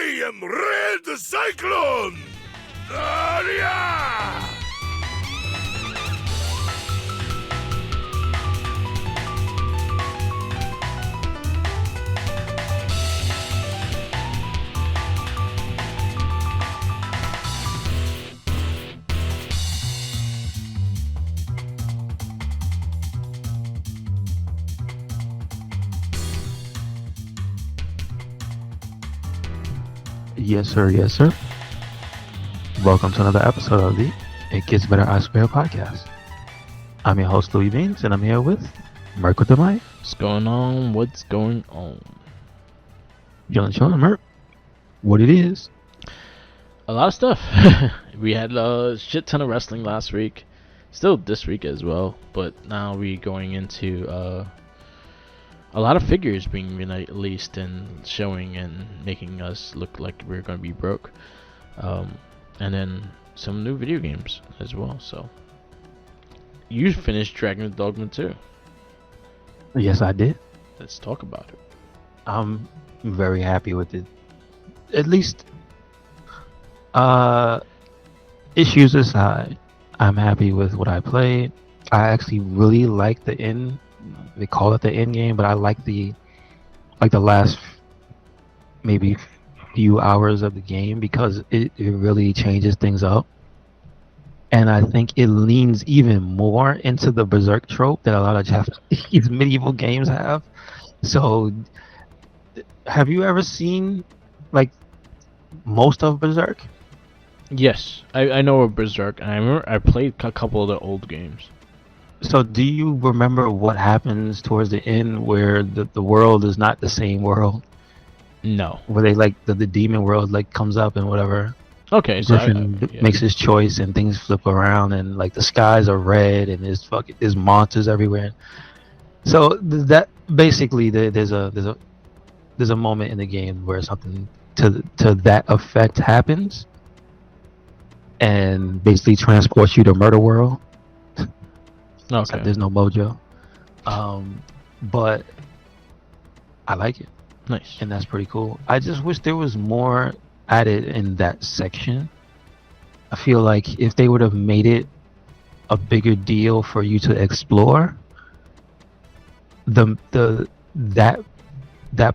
I am Red Cyclone! Yeah! Yes, sir. Yes, sir. Welcome to another episode of the It Gets Better I Swear podcast. I'm your host, Louis Beans, and I'm here with Merc with the mic. What's going on? What's going on? Chillin', Merc. What it is? A lot of stuff. We had a shit ton of wrestling last week. Still this week as well. But now we're going into a lot of figures being released and showing and making us look like we're going to be broke. And then some new video games as well. So you finished Dragon's Dogma 2. Yes, I did. Let's talk about it. I'm very happy with it. At least, issues aside, I'm happy with what I played. I actually really like the end. They call it the end game, but I like the last maybe few hours of the game because it really changes things up. And I think it leans even more into the Berserk trope that a lot of Japanese medieval games have. So, have you ever seen like most of Berserk? Yes, I know of Berserk. And I remember I played a couple of the old games. So do you remember what happens towards the end where the world is not the same world? No. Where they like the demon world like comes up and whatever. Okay, so Griffin makes his choice and things flip around and like the skies are red and there's monsters everywhere. So that basically there's a moment in the game where something to that effect happens and basically transports you to Murder World. Okay. There's no mojo. But I like it. Nice. And that's pretty cool. I just wish there was more added in that section. I feel like if they would have made it a bigger deal for you to explore that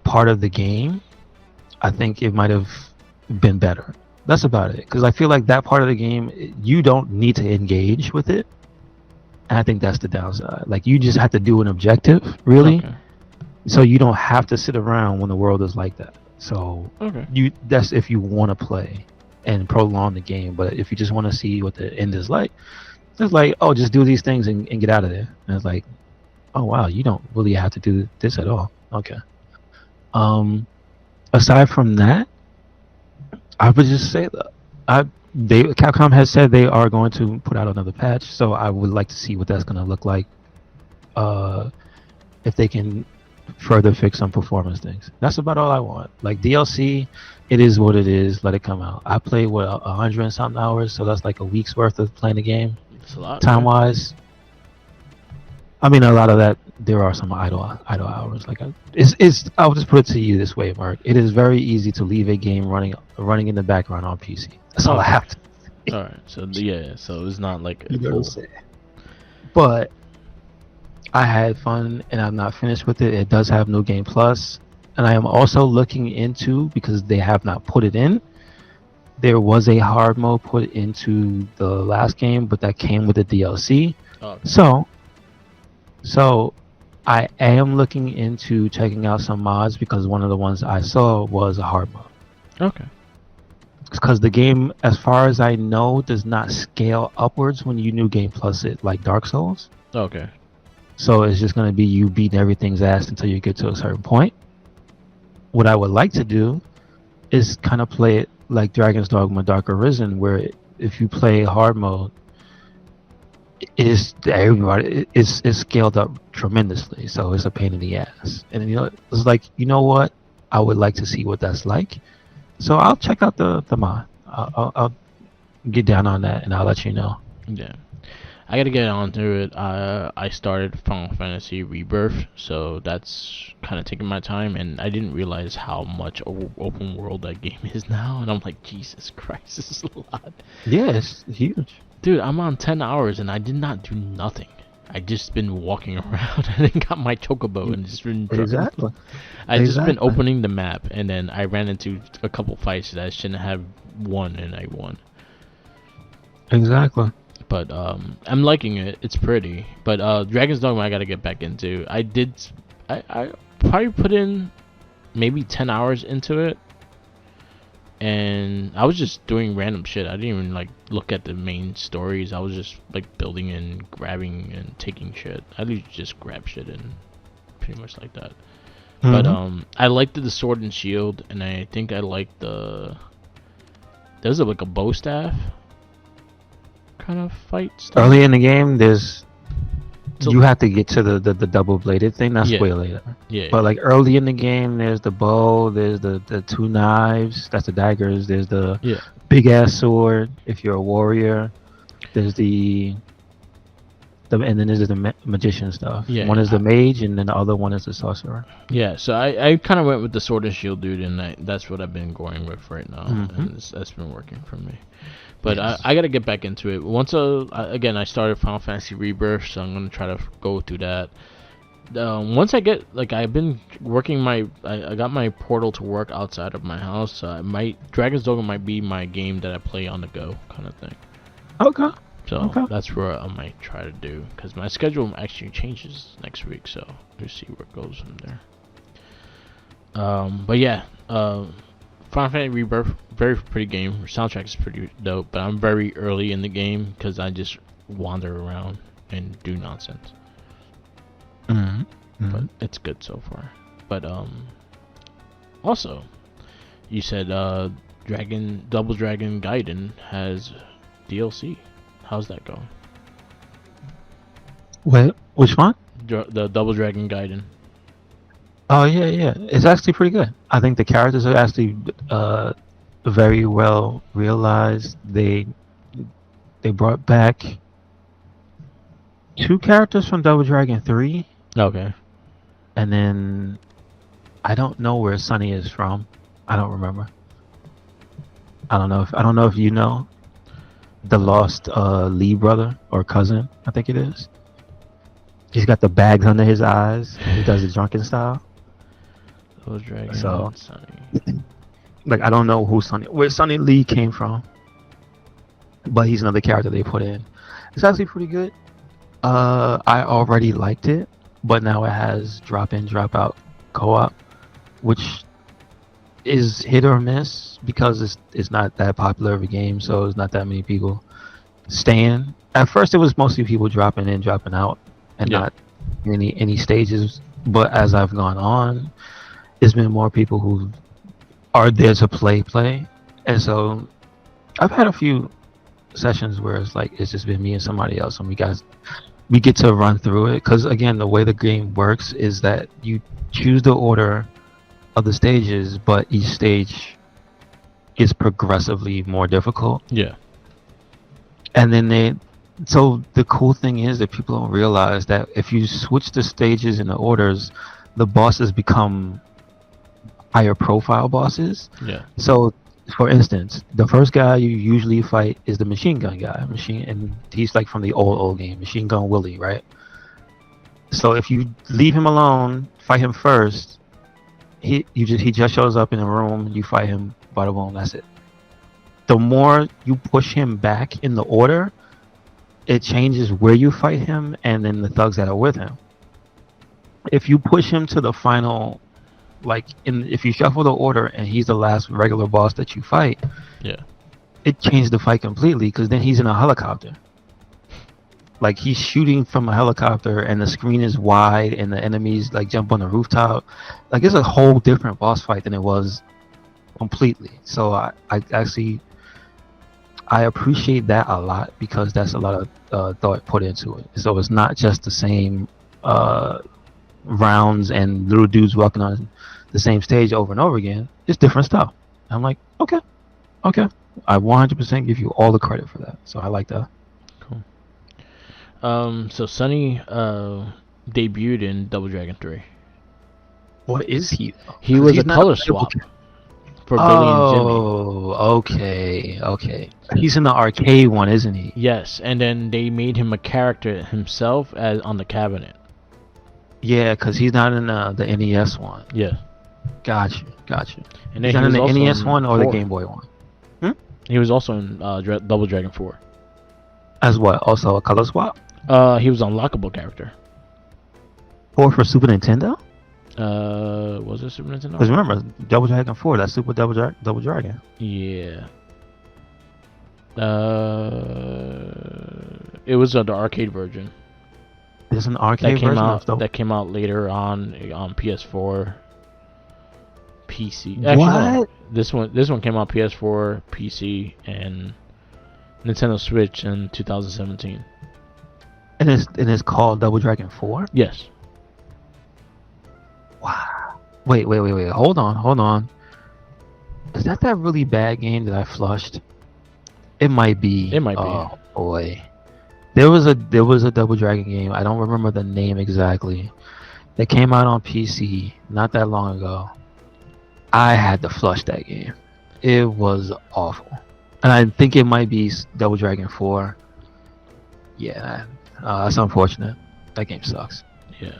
part of the game, I think it might have been better. That's about it. Because I feel like that part of the game, you don't need to engage with it. And I think that's the downside. Like, you just have to do an objective, really. Okay. So you don't have to sit around when the world is like that. So that's if you want to play and prolong the game. But if you just want to see what the end is like, it's like, oh, just do these things and get out of there. And it's like, oh, wow, you don't really have to do this at all. Okay. Aside from that, I would just say that Capcom has said they are going to put out another patch, so I would like to see what that's going to look like. If they can further fix some performance things. That's about all I want. Like DLC, it is what it is. Let it come out. I played 100 and something hours, so that's like a week's worth of playing the game. It's a lot. Time wise. I mean, a lot of that. There are some idle hours. Like it's. I'll just put it to you this way, Mark. It is very easy to leave a game running in the background on PC. That's all I have to. All right. So so it's not like You know what I'm saying? But I had fun, and I'm not finished with it. It does have New Game Plus, and I am also looking into, because they have not put it in, there was a hard mode put into the last game, but that came with the DLC. Okay. So I am looking into checking out some mods because one of the ones I saw was a hard mode. Okay. Because the game, as far as I know, does not scale upwards when you New Game Plus it like Dark Souls. Okay. So it's just going to be you beating everything's ass until you get to a certain point. What I would like to do is kind of play it like Dragon's Dogma Dark Arisen, where if you play hard mode, it's scaled up tremendously. So it's a pain in the ass. And it's like, you know what? I would like to see what that's like. So I'll check out the mod. I'll get down on that and I'll let you know. Yeah. I gotta get onto it. I started Final Fantasy Rebirth, so that's kind of taking my time, and I didn't realize how much open world that game is now, and I'm like, Jesus Christ, this is a lot. Yeah, it's huge. Dude, I'm on 10 hours, and I did not do nothing. I just been walking around and then got my chocobo and just been Exactly. I just been Exactly. opening the map, and then I ran into a couple fights that I shouldn't have won, and I won. Exactly. But I'm liking it. It's pretty. But Dragon's Dogma I gotta get back into. I probably put in maybe 10 hours into it, and I was just doing random shit. I didn't even like look at the main stories. I was just like building and grabbing and taking shit. I usually just grab shit and pretty much like that. But I liked the sword and shield, and I think I liked there's like a bow staff kind of fight stuff. Early in the game, So- you have to get to the double bladed thing. That's Yeah. way later. Yeah. But like early in the game, there's the bow, there's the two knives, that's the daggers, there's the Yeah. big ass sword if you're a warrior. There's and then there's the magician stuff. Yeah, One is the mage, and then the other one is the sorcerer. Yeah, so I kind of went with the sword and shield dude, and that's what I've been going with right now, and that's been working for me. But Yes. I gotta get back into it. Again, I started Final Fantasy Rebirth, so I'm gonna try to go through that. Once I get I've been working I got my portal to work outside of my house. So Dragon's Dogma might be my game that I play on the go kind of thing. Okay. So Okay. that's where I might try to do, because my schedule actually changes next week, so we'll see where it goes from there. But yeah, Final Fantasy Rebirth, very pretty game. Soundtrack is pretty dope, but I'm very early in the game because I just wander around and do nonsense. But it's good so far. But also, you said Double Dragon Gaiden has DLC. How's that going? Wait, which one? The Double Dragon Gaiden. Oh yeah. It's actually pretty good. I think the characters are actually very well realized. They brought back 2 characters from Double Dragon 3, Okay. and then I don't know where Sunny is from. I don't remember. I don't know if you know the lost Lee brother or cousin. I think it is. He's got the bags under his eyes. He does the drunken style. Double Dragon So- Sunny. Like, I don't know where Sonny Lee came from, but he's another character they put in. It's actually pretty good. I already liked it, but now it has drop in, drop out co-op, which is hit or miss because it's not that popular of a game, so it's not that many people staying. At first, it was mostly people dropping in, dropping out, and Yeah. not any stages. But as I've gone on, there's been more people who are there to play, and so I've had a few sessions where it's just been me and somebody else, and we get to run through it, because again, the way the game works is that you choose the order of the stages, but each stage is progressively more difficult. Yeah. And then so the cool thing is that people don't realize that if you switch the stages and the orders, the bosses become higher profile bosses. Yeah. So, for instance, the first guy you usually fight is the machine gun guy. And he's like from the old game, Machine Gun Willie, right? So if you leave him alone, fight him first, he just shows up in a room, you fight him, bada boom, that's it. The more you push him back in the order, it changes where you fight him and then the thugs that are with him. If you push him to the final, if you shuffle the order and he's the last regular boss that you fight, Yeah. it changed the fight completely, because then he's in a helicopter. Like, he's shooting from a helicopter and the screen is wide and the enemies jump on the rooftop. Like, it's a whole different boss fight than it was completely. So I appreciate that a lot, because that's a lot of thought put into it. So it's not just the same rounds and little dudes walking on the same stage over and over again. It's different stuff. I'm like, okay. I 100% give you all the credit for that. So I like that. Cool. So Sunny debuted in Double Dragon 3. What is he? He was a color swap for Billy and Jimmy. Oh, okay, okay. He's in the arcade one, isn't he? Yes, and then they made him a character himself as on the cabinet. Yeah, because he's not in the NES one. Yeah. Gotcha. And He's then not he in was the also NES in one or the 4. Game Boy one. He was also in Double Dragon 4. As what? Also a color swap? He was an unlockable character. Or for Super Nintendo? Was it Super Nintendo? Because remember, Double Dragon 4, that's Super Double Dragon. Yeah. It was the arcade version. There's an arcade version of that came out later on PS4, PC. What? No, this one came out PS4, PC, and Nintendo Switch in 2017. And it's called Double Dragon 4? Yes. Wow. Wait. Hold on. Is that really bad game that I flushed? It might be. Oh boy. There was a Double Dragon game. I don't remember the name exactly. That came out on PC not that long ago. I had to flush that game. It was awful. And I think it might be Double Dragon 4. Yeah, that's unfortunate. That game sucks. Yeah.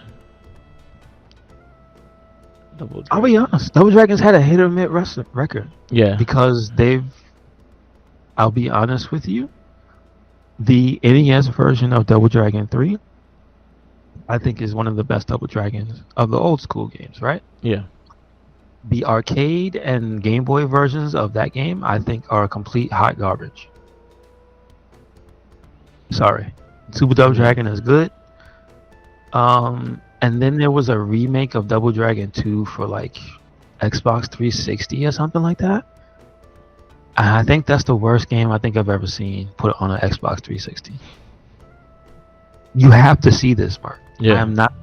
I'll be honest. Double Dragon's had a hit or miss record. Yeah. Because I'll be honest with you. The NES version of Double Dragon 3, I think, is one of the best Double Dragons of the old school games, right? Yeah. The arcade and Game Boy versions of that game, I think, are complete hot garbage. Sorry. Super Double Dragon is good. And then there was a remake of Double Dragon 2 for like Xbox 360 or something like that. And I think that's the worst game I think I've ever seen put on an Xbox 360. You have to see this, Mark. Yeah. I'm not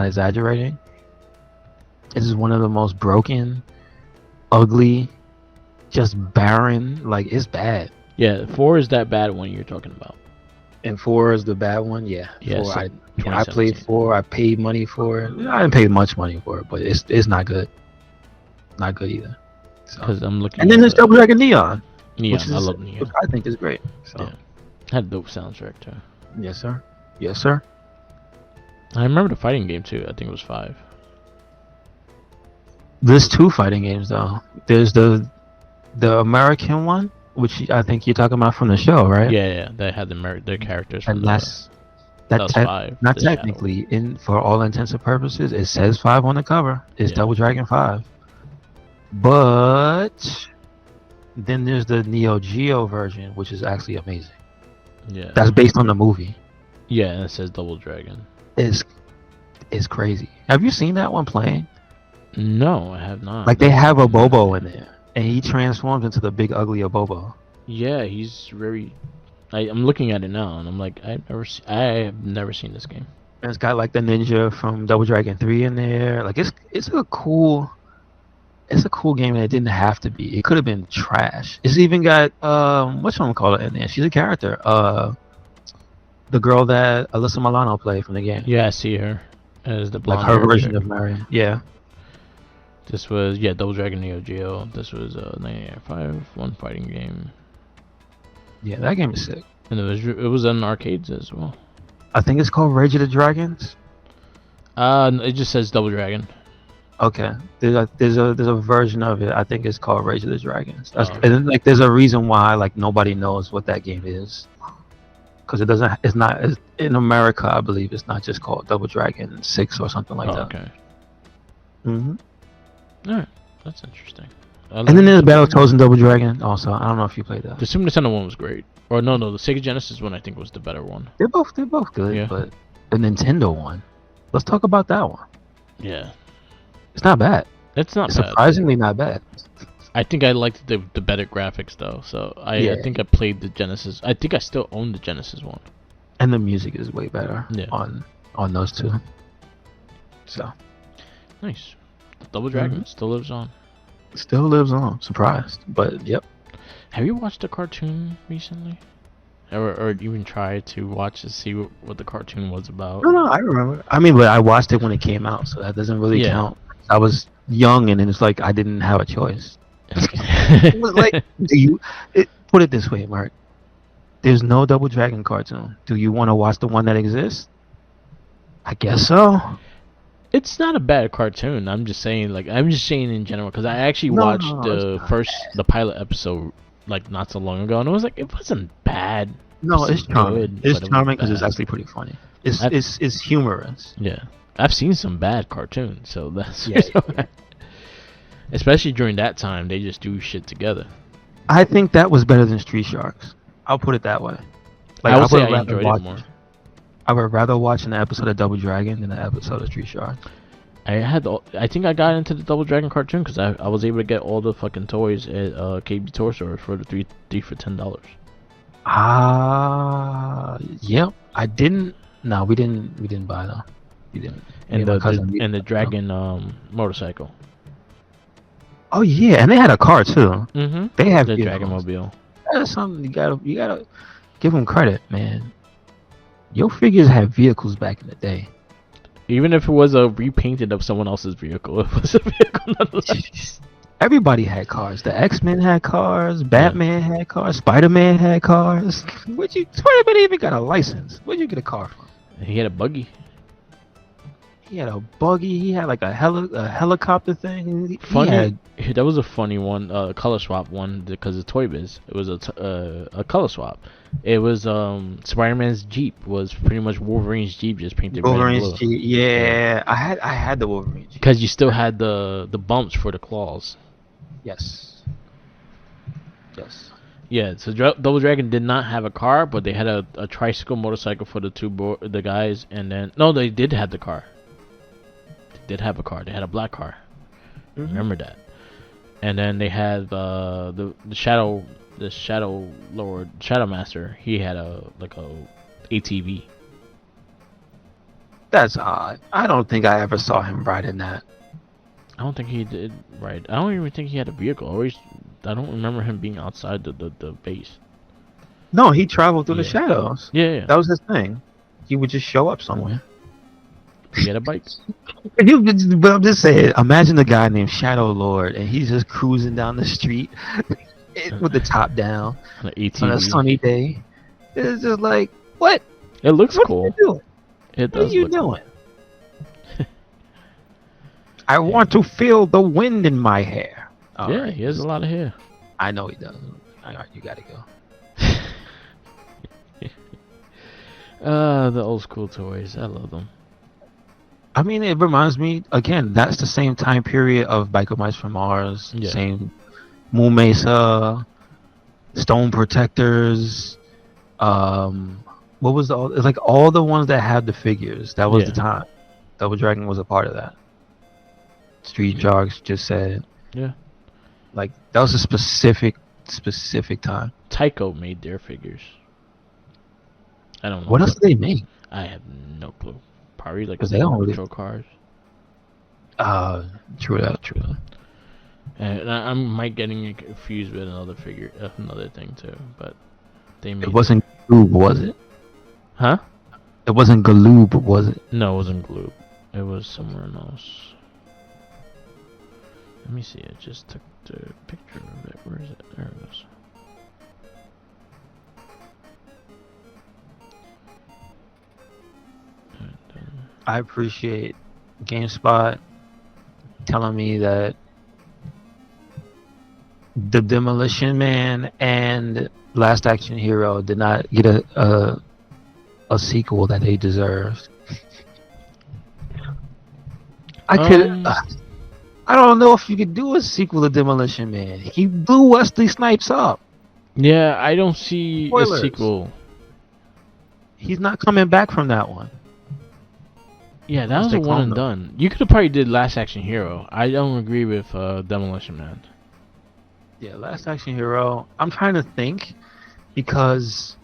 exaggerating. This is one of the most broken, ugly, just barren. Like, it's bad. Yeah, 4 is that bad one you're talking about. And 4 is the bad one. Yeah. Yeah. 4, I played 4. I paid money for it. I didn't pay much money for it, but it's not good. Not good either. Because I'm looking. And then there's Double Dragon Neon. Neon, I love Neon. Which I think is great. So. Yeah. Had a dope soundtrack too. Yes, sir. Yes, sir. I remember the fighting game too. I think it was 5. There's 2 fighting games though. There's the American one, which I think you're talking about from the show, right? Yeah. They had their characters. And that was 5. Not technically, for all intents and purposes, it says 5 on the cover. It's Double Dragon 5. But then there's the Neo Geo version, which is actually amazing. Yeah. That's based on the movie. Yeah, and it says Double Dragon. It's crazy. Have you seen that one playing? No, I have not. Like, they have a Bobo in there, and he transforms into the big ugly Bobo. Yeah, he's very. I'm looking at it now, and I'm like, I have never seen this game. And it's got like the ninja from Double Dragon 3 in there. Like, it's a cool game, and it didn't have to be. It could have been trash. It's even got whatchamacallit in there. She's a character. The girl that Alyssa Milano played from the game. Yeah, I see her as the blonde. Like her version of Marion. Yeah. This was Double Dragon Neo Geo. This was 1995 one fighting game. Yeah, that game is sick. And it was in arcades as well. I think it's called Rage of the Dragons. It just says Double Dragon. Okay, there's a version of it. I think it's called Rage of the Dragons. Okay. And then, like, there's a reason why like nobody knows what that game is, because it's not in America. I believe it's not just called Double Dragon 6 or something like that. Okay. Mhm. All right, that's interesting. And then there's Battletoads and Double Dragon. Also, I don't know if you played that. The Super Nintendo one was great. Or no, the Sega Genesis one I think was the better one. They're both good, Yeah. but the Nintendo one. Let's talk about that one. Yeah. It's not bad. It's not It's bad. surprisingly not bad. I think I liked the better graphics though. So Yeah. I think I played the Genesis. I think I still own the Genesis one. And the music is way better on those two. So Nice. Double Dragon still lives on. still lives on. Surprised, but yep. Have you watched the cartoon recently? or even try to watch to see what the cartoon was about. No, I remember. I mean, but I watched it when it came out, so that doesn't really Yeah. count. I was young, and it's like I didn't have a choice. It was like, put it this way, Mark? There's no Double Dragon cartoon. Do you want to watch the one that exists? I guess so. It's not a bad cartoon. I'm just saying in general, because I actually No, watched no, the pilot episode like not so long ago, and it was like it wasn't bad. No, it's charming. good, It's but it charming because wasn't it's bad. actually pretty funny. It's humorous. Yeah, I've seen some bad cartoons, so that's Yeah, especially during that time, they just do shit together. I think that was better than Street Sharks. I'll put it that way. I would say would I rather enjoyed it more. I would rather watch an episode of Double Dragon than an episode of Street Sharks. I think I got into the Double Dragon cartoon because I was able to get all the fucking toys at KB Toy Store for the three for $10. Yep. I didn't. No, we didn't buy them. We didn't. And Me my cousin, we the didn't. dragon motorcycle. Oh yeah, and they had a car too. Mm-hmm. They have the vehicles. Dragon Mobile. That's something you gotta give them credit, man. Your figures had vehicles back in the day. Even if it was a repainted of someone else's vehicle, it was a vehicle nonetheless. Everybody had cars. The X-Men had cars. Batman had cars. Spider-Man had cars. Spider-Man even got a license. Where'd you get a car from? He had a buggy. He had a buggy. He had like a helicopter thing. Funny. That was a funny one. Color swap one because of Toy Biz. It was a color swap. It was Spider-Man's Jeep was pretty much Wolverine's Jeep just painted Wolverine's red and blue. Jeep. Yeah, I had the Wolverine Jeep. Because you still had the bumps for the claws. Yes. Yes. Yeah, so Double Dragon did not have a car, but they had a tricycle motorcycle for the guys, and then no, they did have the car. They did have a car. They had a black car. Mm-hmm. Remember that. And then they had the Shadow Lord, Shadow Master. He had a ATV. That's odd. I don't think I ever saw him riding that. I don't think he did ride. I don't even think he had a vehicle. I don't remember him being outside the base. No, he traveled through the shadows. Yeah. That was his thing. He would just show up somewhere. He had a bike. But I'm just saying, imagine a guy named Shadow Lord, and he's just cruising down the street with the top down On an ATV. on a sunny day. It's just like, what? It looks What cool. are you doing? It What are does you look doing? I want to feel the wind in my hair. All yeah, right. he has a lot of hair. I know he does. All right, you gotta go. The old school toys. I love them. I mean, it reminds me, again, that's the same time period of Biker Mice from Mars, Yeah. same Moon Mesa, Stone Protectors, what was it's like all the ones that had the figures. That was the time. Double Dragon was a part of that. Street Sharks just said. Yeah. Like, that was a specific time. Tycho made their figures. I don't know. What else did they make? I have no clue. Probably like 'Cause they don't really- patrol cars. True that. And I might getting confused with another thing too. But they made It wasn't Galoob, was it? Huh? It wasn't Galoob, was it? No, it wasn't Gloob. It was somewhere else. Let me see. I just took the picture of it. Where is it? There it goes. I appreciate GameSpot telling me that the Demolition Man and Last Action Hero did not get a sequel that they deserved. I don't know if you could do a sequel to Demolition Man. He blew Wesley Snipes up. Yeah, I don't see Spoilers. a sequel. He's not coming back from that one. Yeah, that was They a one cloned and them. done. You could have probably did Last Action Hero. I don't agree with Demolition Man. Yeah, Last Action Hero. I'm trying to think because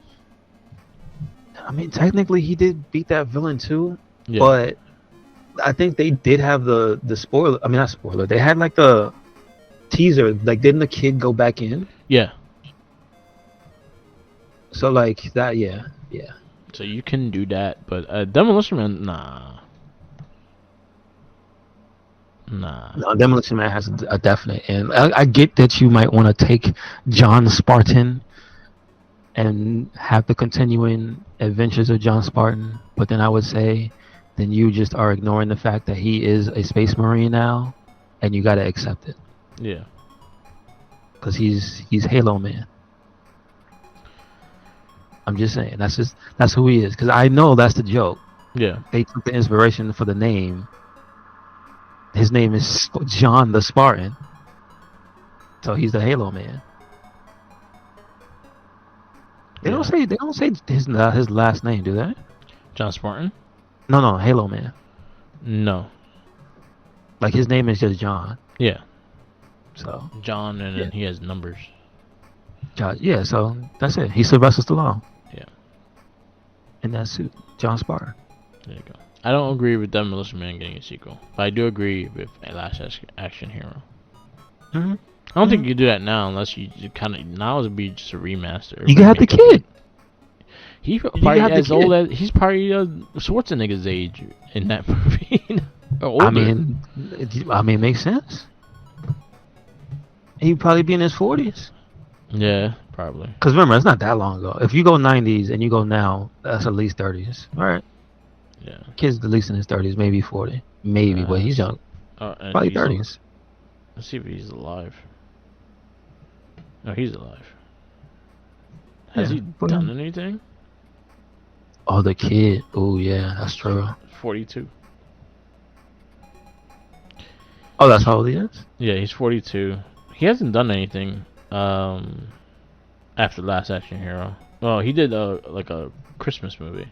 I mean technically he did beat that villain too, Yeah. but I think they did have the spoiler. I mean not spoiler. They had like the teaser. Like didn't the kid go back in? Yeah. So like that, yeah. So you can do that, but Demolition Man, nah. No, Demolition Man has a definite, and I get that you might want to take John Spartan and have the continuing adventures of John Spartan, but then I would say, then you just are ignoring the fact that he is a Space Marine now, and you gotta accept it Yeah. because he's Halo Man. I'm just saying that's who he is because I know that's the joke. Yeah. They took the inspiration for the name. His name is John the Spartan, so he's the Halo Man. They don't say his last name, do they? John Spartan? No, Halo Man. No. Like his name is just John. Yeah. So John, and then he has numbers. John, yeah. So that's it. He's Sylvester Stallone. Yeah. In that suit, John Spartan. There you go. I don't agree with Demolition Man getting a sequel, but I do agree with a Last Action Hero. Mm-hmm. I don't think you do that now unless you kind of now it'd be just a remaster. You got the kid. He probably as old as he's probably Schwarzenegger's age in that movie. Or older. I mean, it makes sense. He'd probably be in his 40s. Yeah, probably. Because remember, it's not that long ago. If you go 90s and you go now, that's at least 30s. All right. Yeah. Kid's at least in his 30s, maybe 40. Maybe, but he's young. Probably 30s. Let's see if he's alive. No, he's alive. Has he done anything? Oh, the kid. Oh, yeah, that's true. 42. Oh, that's how old he is? Yeah, he's 42. He hasn't done anything after Last Action Hero. Oh, he did like a Christmas movie.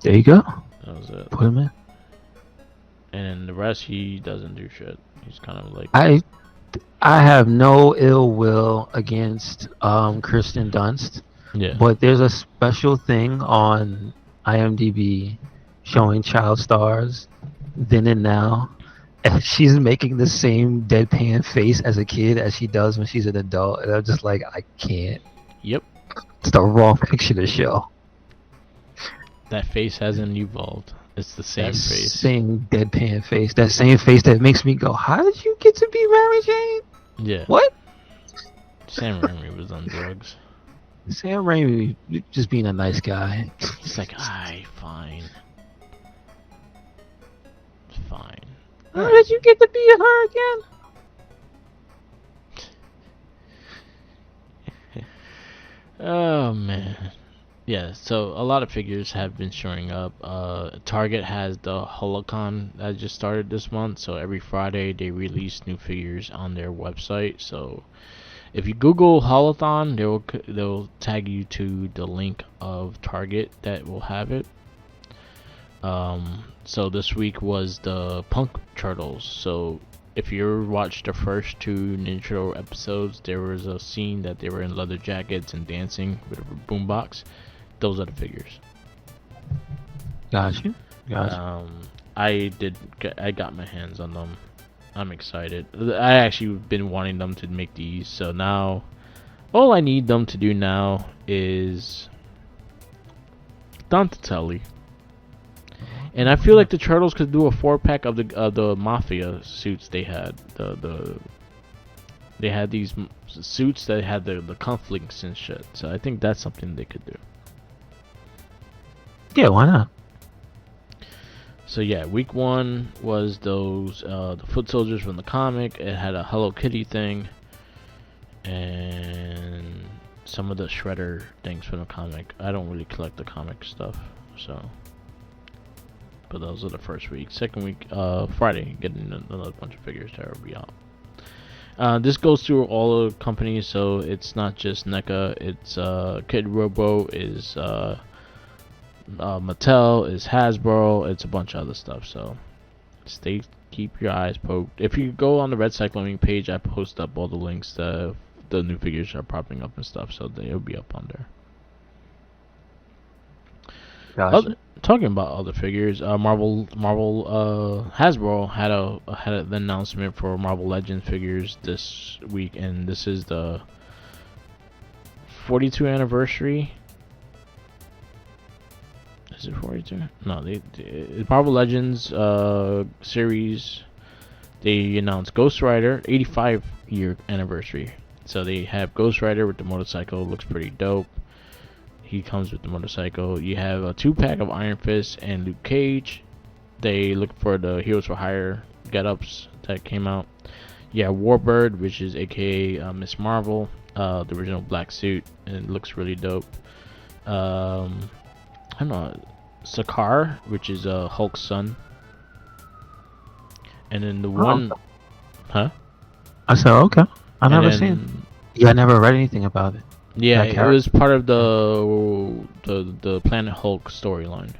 There you go. That was it. Put him in. And the rest, he doesn't do shit. He's kind of like... I have no ill will against Kirsten Dunst. Yeah. But there's a special thing on IMDb showing child stars then and now. And she's making the same deadpan face as a kid as she does when she's an adult. And I'm just like, I can't. Yep. It's the wrong picture to show. That face hasn't evolved. It's the same face. Same deadpan face. That same face that makes me go, how did you get to be Mary Jane? Yeah. What? Sam Raimi was on drugs. Sam Raimi just being a nice guy. He's like, fine. Fine. How did you get to be her again? Oh, man. Yeah, so a lot of figures have been showing up. Target has the Holocon that just started this month, so every Friday they release new figures on their website. So if you Google Holothon, they'll tag you to the link of Target that will have it. So this week was the Punk Turtles. So if you watched the first two Ninja Turtle episodes, there was a scene that they were in leather jackets and dancing with a boombox. Those are the figures. Gotcha. I got my hands on them. I'm excited. I actually been wanting them to make these, so now all I need them to do now is Donatelli. And I feel like the Turtles could do a 4-pack of the Mafia suits they had. They had these suits that had the conflicts and shit. So I think that's something they could do. Yeah, why not? So yeah, week 1 was those the foot soldiers from the comic. It had a Hello Kitty thing and some of the Shredder things from the comic. I don't really collect the comic stuff, so. But those are the first week. Second week, Friday, getting another bunch of figures that will be out. This goes through all the companies, so it's not just NECA. It's Kid Robo is Mattel, is Hasbro. It's a bunch of other stuff. So keep your eyes poked. If you go on the RedCycloneInc page, I post up all the links to the new figures are popping up and stuff, so they'll be up on there. Gotcha. Talking about other figures, Hasbro had an announcement for Marvel Legends figures this week, and this is the 42 anniversary. Is it 42? No, the Marvel Legends series. They announced Ghost Rider 85-year anniversary. So they have Ghost Rider with the motorcycle. Looks pretty dope. He comes with the motorcycle. You have a 2-pack of Iron Fist and Luke Cage. They look for the Heroes for Hire get-ups that came out. Yeah, Warbird, which is aka Miss Marvel, the original black suit, and it looks really dope. I don't know, Sakaar, which is Hulk's son, and then the one, huh? I said okay. I And never then- seen. Yeah, I never read anything about it. Yeah, That it character? was part of the Planet Hulk storyline.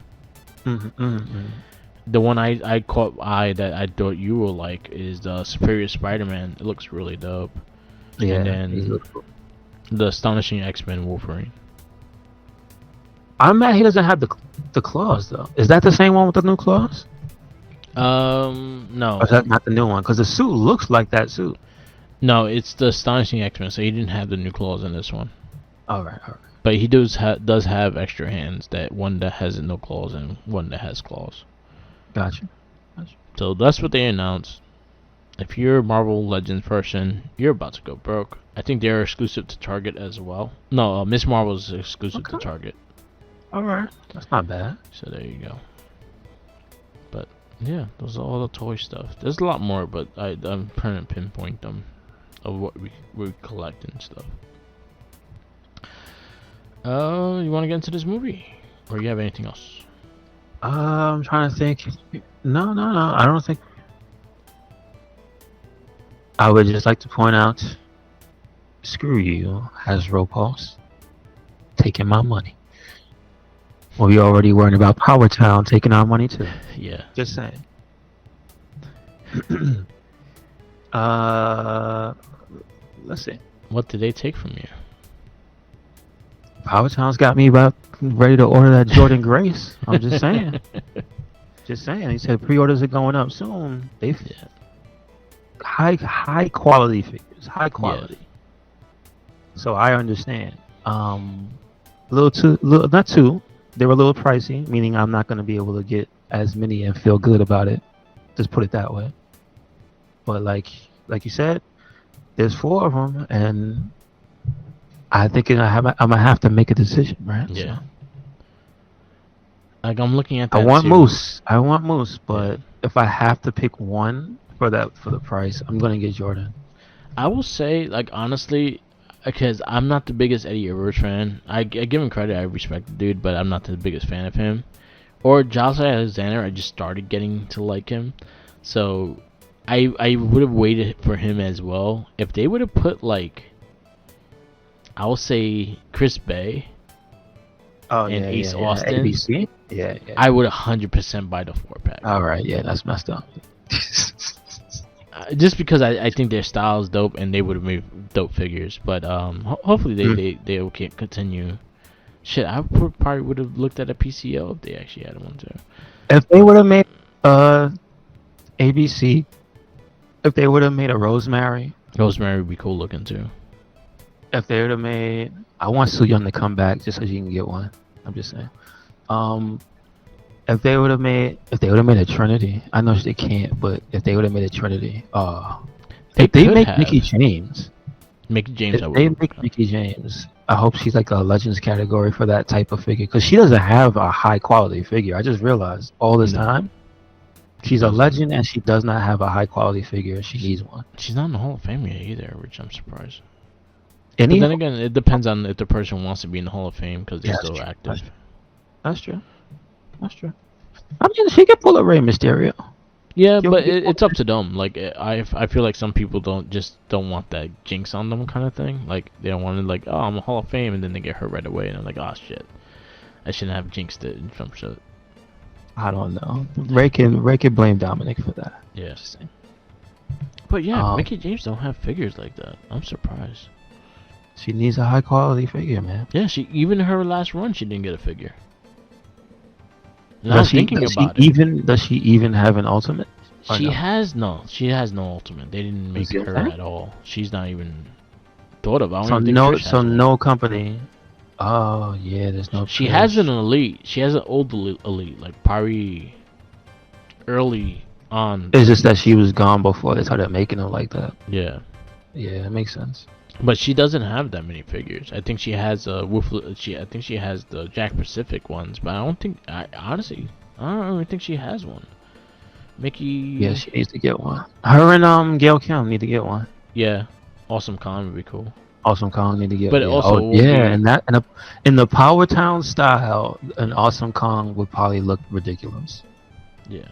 The one I caught eye that I thought you will like is the Superior Spider-Man. It looks really dope. Yeah, And then- he looks cool. The Astonishing X-Men Wolverine. I'm mad he doesn't have the claws though. Is that the same one with the new claws? No, Or is that not the new one? Because the suit looks like that suit. no, it's the Astonishing X-Men. So he didn't have the new claws in this one, All right. but he does have extra hands. That one that has no claws and one that has claws. Gotcha. So that's what they announced. If you're a Marvel Legends person, you're about to go broke. I think they're exclusive to Target as well. No, Miss Marvel is exclusive to Okay. Target. All right. That's not bad. So there you go. But yeah, those are all the toy stuff. There's a lot more, but I'm trying to pinpoint them of what we collect and stuff. You want to get into this movie, or you have anything else? I'm trying to think. No. I don't think. I would just like to point out, screw you, Hasbro Pulse, taking my money. Well, we already worried about Power Town taking our money too. Yeah. Just saying. Let's see. What did they take from you? Power Town's got me about ready to order that Jordan Grace. I'm just saying. Just saying. He said pre-orders are going up soon. They Yeah. high quality figures. High quality. So I understand. Not too. They were a little pricey, meaning I'm not going to be able to get as many and feel good about it. Just put it that way. But like you said, there's 4 of them, and I think I'm gonna have to make a decision, right? Yeah. So, Like I'm looking at that. I want too. Moose. But if I have to pick one for the price, I'm gonna get Jordan. I will say, like, honestly, because I'm not the biggest Eddie Edwards fan. I give him credit. I respect the dude, but I'm not the biggest fan of him. Or Josh Alexander. I just started getting to like him. So I would have waited for him as well. If they would have put, like, I will say Chris Bay Oh and Ace Austin, ABC. Yeah. I would 100% buy the 4-pack. All right. Yeah, that's messed up. Just because I think their style is dope and they would have made dope figures. But hopefully they can continue. Shit, I probably would have looked at a PCO if they actually had one too. If they would have made ABC, if they would have made a Rosemary, Rosemary would be cool looking too. if they would have made, I want Soo Young to come back just so she can get one. I'm just saying. If they would have made a Trinity, I know they can't, but if they would have made a Trinity, They if they could make have. Mickey James, Mickey James, I if would. they make Mickey James, I hope she's like a Legends category for that type of figure, because she doesn't have a high quality figure. I just realized all this No. time, she's a legend and she does not have a high quality figure. She needs one. She's not in the Hall of Fame yet either, which I'm surprised. Any? But then again, it depends on if the person wants to be in the Hall of Fame because they're Yeah, still that's true. active. That's true. That's true. I mean, she can pull a Rey Mysterio. Yeah, You'll but get it's up to them. Like I feel like some people don't want that jinx on them kind of thing. Like they don't want to like, oh, I'm a Hall of Fame, and then they get hurt right away, and I'm like, oh shit, I shouldn't have jinxed it and some shit. I don't know. Ray can blame Dominic for that. Yeah. Just saying. But yeah, Um, Mickey James don't have figures like that. I'm surprised. She needs a high quality figure, man. Yeah, she even her last run, she didn't get a figure. And I was thinking does about she it. Does she even have an ultimate? Or She no? has no ultimate. They didn't make Is it her that? at all. She's not even. thought of. I don't So even think no, Trish has so one. no company. Oh yeah, there's no. She Trish. has an elite. She has an old elite, like probably early on. It's just that she was gone before they started making them like that. Yeah, Yeah, it makes sense. but she doesn't have that many figures. I think she has I think she has the Jack Pacific ones, but I don't think. Honestly, I don't even think she has one. Mickey. Yeah, she needs to get one. Her and Gail Kim need to get one. Yeah, Awesome Con would be cool. Awesome Kong need to get. But it Yeah. also Oh won't yeah, be- and that in the Power Town style, an Awesome Kong would probably look ridiculous. Yeah,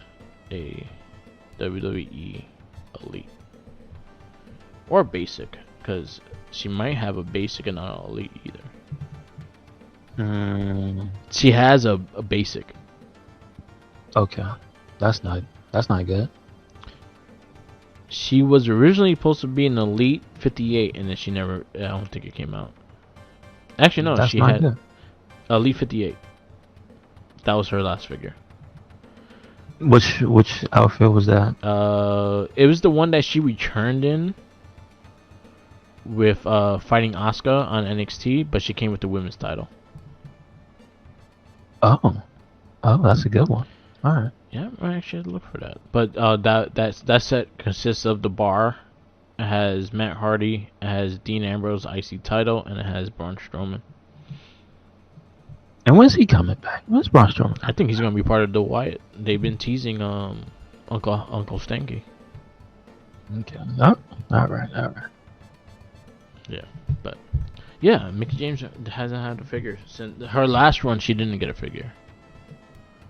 a WWE elite or basic, because she might have a basic and not an elite either. She has a basic. Okay, that's not good. She was originally supposed to be an elite 58, and then she never. I don't think it came out. Actually, no, That's she not had good. elite 58. That was her last figure. Which outfit was that? It was the one that she returned in with fighting Asuka on NXT, but she came with the women's title. Oh, that's a good one. All right. Yeah, I actually had to look for that. But that set consists of the bar. It has Matt Hardy, it has Dean Ambrose IC title, and it has Braun Strowman. And when's he coming back? When's Braun Strowman? I think he's gonna be part of the Wyatt. They've been teasing Uncle Stanky. Okay. Oh, all right. Yeah, but yeah, Mickey James hasn't had a figure since her last run. She didn't get a figure.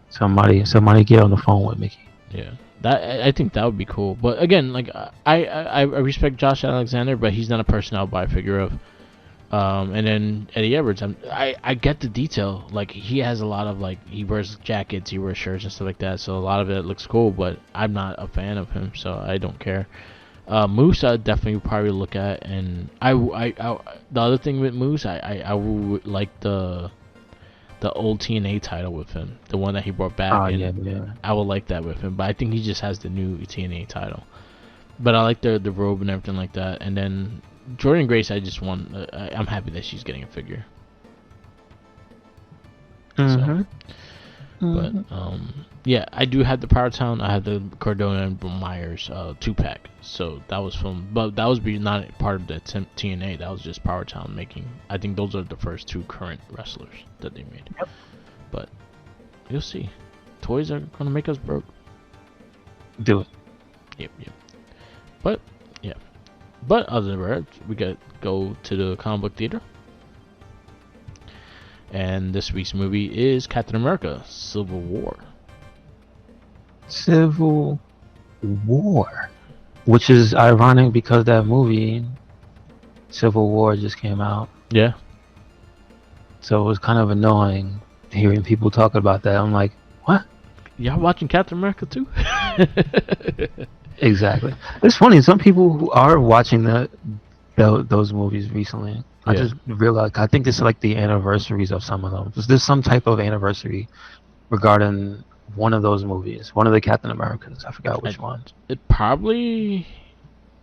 Somebody get on the phone with Mickey. Yeah, that I think that would be cool. But again, like I respect Josh Alexander, but he's not a person I'll buy a figure of. And then Eddie Edwards, I get the detail. Like he has a lot of like he wears jackets, he wears shirts and stuff like that. So a lot of it looks cool, but I'm not a fan of him, so I don't care. Moose, I definitely would probably look at, and I the other thing with Moose, I would like the old TNA title with him, the one that he brought back. Oh, and yeah. I would like that with him, but I think he just has the new TNA title. But I like the robe and everything like that. And then Jordan Grace, I just want. I'm happy that she's getting a figure. Mm-hmm. But yeah, I do have the Power Town. I have the Cardona and Myers 2-pack. So that was but that was not part of the TNA. That was just Power Town making. I think those are the first two current wrestlers that they made. Yep. But you'll see, toys are gonna make us broke. Do it. Yep. But yeah. But other than that, we got go to the comic book theater. And this week's movie is Captain America: Civil War. Civil War, which is ironic because that movie, Civil War, just came out. Yeah. So it was kind of annoying hearing people talk about that. I'm like, what? Y'all watching Captain America too? Exactly. It's funny. Some people who are watching those movies recently. I just realized. I think this is like the anniversaries of some of them. There's some type of anniversary regarding one of those movies. One of the Captain Americans. I forgot which one. It probably. It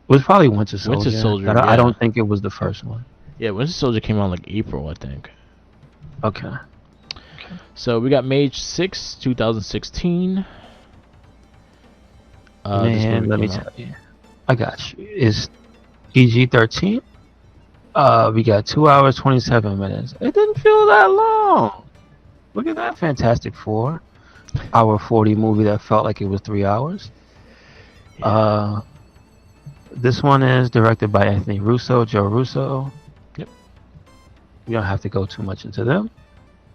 was probably Winter Soldier. Winter Soldier. I don't think it was the first one. Yeah, Winter Soldier came out like April, I think. Okay. So we got May 6, 2016. Man, let me tell you. I got you. It's PG-13. We got 2 hours 27 minutes. It didn't feel that long. Look at that Fantastic Four. Hour 40 movie that felt like it was 3 hours. Yeah. This one is directed by Anthony Russo, Joe Russo. Yep. We don't have to go too much into them.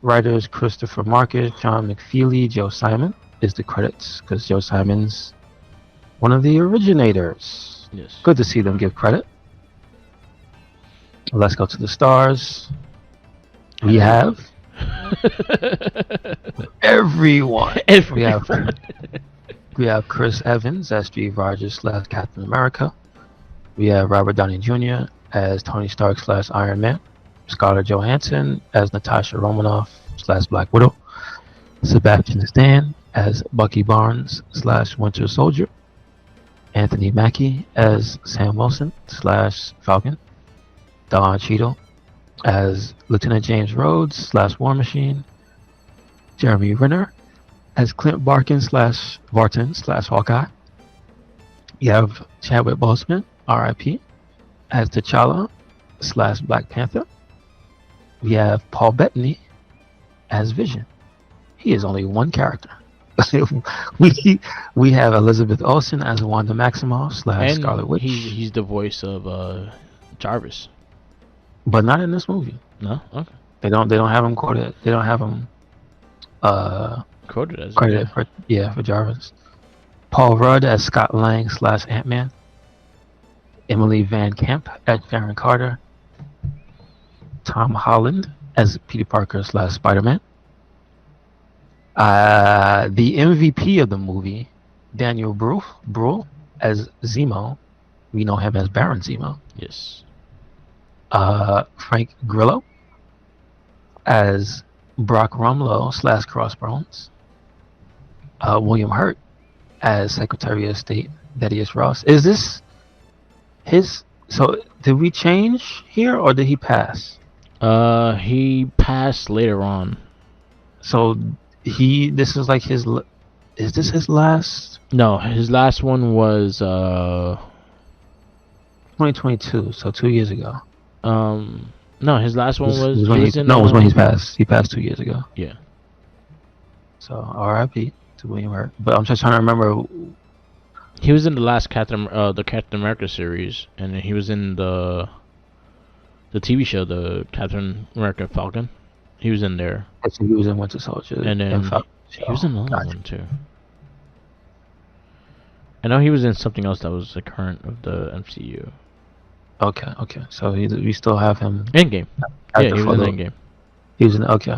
Writers Christopher Marcus, John McFeely, Joe Simon is the credits because Joe Simon's one of the originators. Yes. Good to see them give credit. Let's go to the stars. We have everyone. We have Chris Evans as Steve Rogers / Captain America. We have Robert Downey Jr. as Tony Stark / Iron Man. Scarlett Johansson as Natasha Romanoff / Black Widow. Sebastian Stan as Bucky Barnes / Winter Soldier. Anthony Mackie as Sam Wilson / Falcon. Don Cheadle as Lieutenant James Rhodes slash War Machine. Jeremy Renner as Clint Barton slash Hawkeye. You have Chadwick Boseman, R.I.P., as T'Challa slash Black Panther. We have Paul Bettany as Vision. He is only one character. we have Elizabeth Olsen as Wanda Maximoff slash And Scarlet Witch, he's the voice of Jarvis. but not in this movie. No? Okay. They don't have him quoted. They don't have him Quoted as credited for Jarvis. Paul Rudd as Scott Lang slash Ant-Man. Emily Van Camp as Sharon Carter. Tom Holland as Peter Parker slash Spider-Man. The MVP of the movie, Daniel Bruhl as Zemo. We know him as Baron Zemo. Yes. Frank Grillo as Brock Rumlow slash Crossbones. William Hurt as Secretary of State Thaddeus Ross. Is this his? So did we change here or did he pass? He passed later on. So this is like his. Is this his last? No, his last one was 2022. So 2 years ago. No, his last one was when he's passed. He passed 2 years ago. Yeah. So R.I.P. to William Hurt. But I'm just trying to remember. He was in the last Captain America series, and he was in the TV show, the Captain America Falcon. He was in there. So he was in Winter Soldier. And then he was in another one too. I know he was in something else that was the current of the MCU. Okay. So we still have him. Endgame. Yeah, he was in Endgame. He was in. Okay.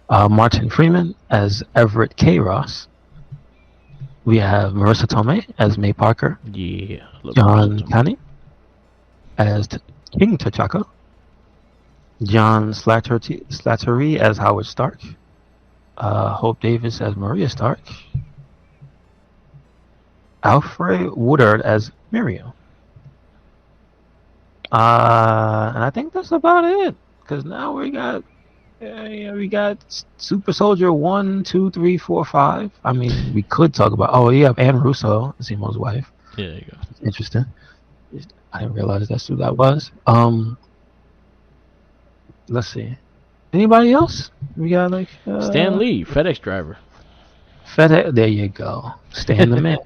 Martin Freeman as Everett K. Ross. We have Marissa Tomei as May Parker. Yeah. John Canny as King T'Chaka. John Slattery as Howard Stark. Hope Davis as Maria Stark. Alfred Woodard as Miriam. And I think that's about it. Because now we got Super Soldier 1, 2, 3, 4, 5. I mean, we could talk about. Oh, you have Anne Russo, Zemo's wife. Yeah, there you go. Interesting. I didn't realize that's who that was. Let's see. Anybody else? We got like Stan Lee, FedEx driver. FedEx. There you go. Stan the man.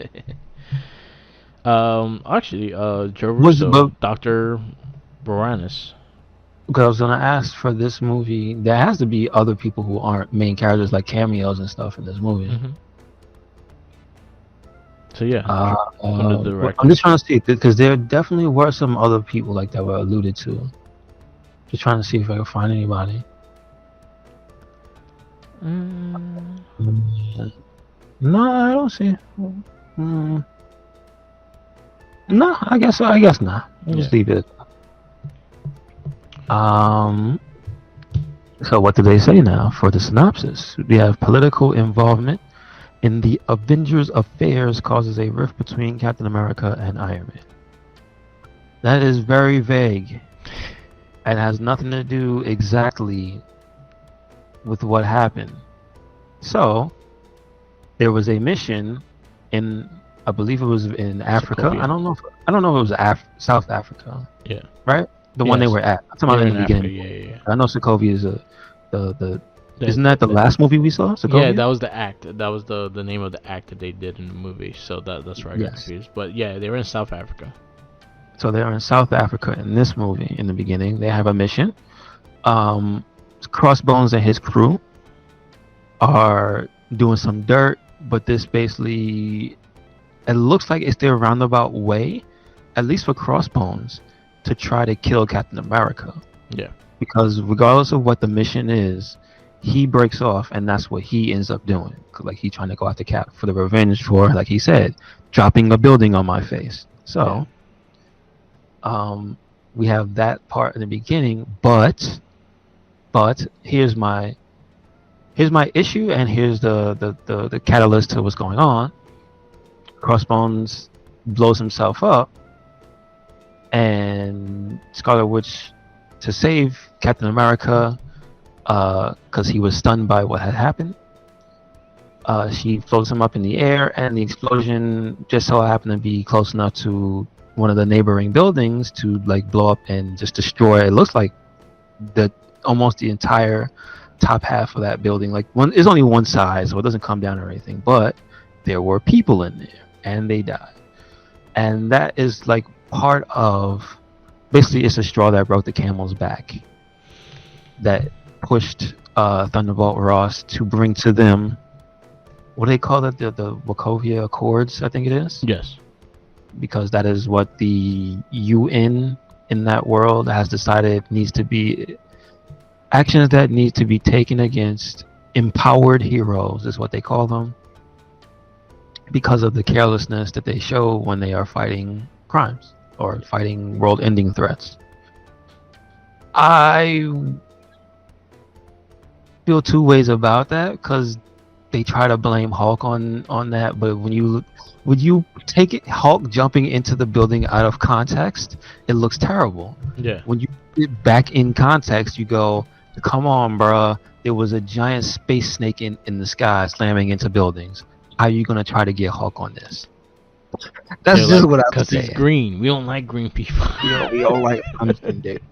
Actually, Joe Russo, Dr. Boranis. Because I was gonna ask for this movie, there has to be other people who aren't main characters, like cameos and stuff in this movie. Mm-hmm. So yeah, I'm just trying to see because there definitely were some other people like that were alluded to. Just trying to see if I can find anybody. No, I don't see. No, I guess not. Just leave it. So what do they say now for the synopsis? We have political involvement in the Avengers affairs causes a rift between Captain America and Iron Man. That is very vague and has nothing to do exactly with what happened. So there was a mission in, I believe it was in Africa. Sokovia. I don't know if it was South Africa. Yeah. Right? The one they were at. I'm talking about in the beginning. Yeah. I know Sokovia is isn't that the last movie we saw? Sokovia? Yeah, that was the act. That was the name of the act that they did in the movie. So that's where I got confused. But yeah, they were in South Africa. So they're in South Africa in this movie. In the beginning, they have a mission. Crossbones and his crew are doing some dirt, but this basically, it looks like it's their roundabout way, at least for Crossbones, to try to kill Captain America. Yeah. Because regardless of what the mission is, he breaks off, and that's what he ends up doing. Like he's trying to go after Cap for the revenge for, like he said, dropping a building on my face. So, we have that part in the beginning, but here's my issue, and here's the catalyst to what's going on. Crossbones blows himself up, and Scarlet Witch to save Captain America because he was stunned by what had happened. She floats him up in the air, and the explosion just so happened to be close enough to one of the neighboring buildings to like blow up and just destroy. It looks like almost the entire top half of that building. Like it's only one side, so it doesn't come down or anything. But there were people in there, and they died. And that is like part of basically it's a straw that broke the camel's back. That pushed Thunderbolt Ross to bring to them. What do they call it? The Wachovia Accords, I think it is. Yes. Because that is what the UN in that world has decided needs to be actions that need to be taken against empowered heroes, is what they call them, because of the carelessness that they show when they are fighting crimes or fighting world-ending threats. I feel two ways about that because they try to blame Hulk on that, but when you take it Hulk jumping into the building out of context, it looks terrible. Yeah. When you put it back in context, you go, come on, bruh. There was a giant space snake in the sky slamming into buildings. How are you gonna try to get Hulk on this? That's just what I'm saying. Because he's green. We don't like green people. We all like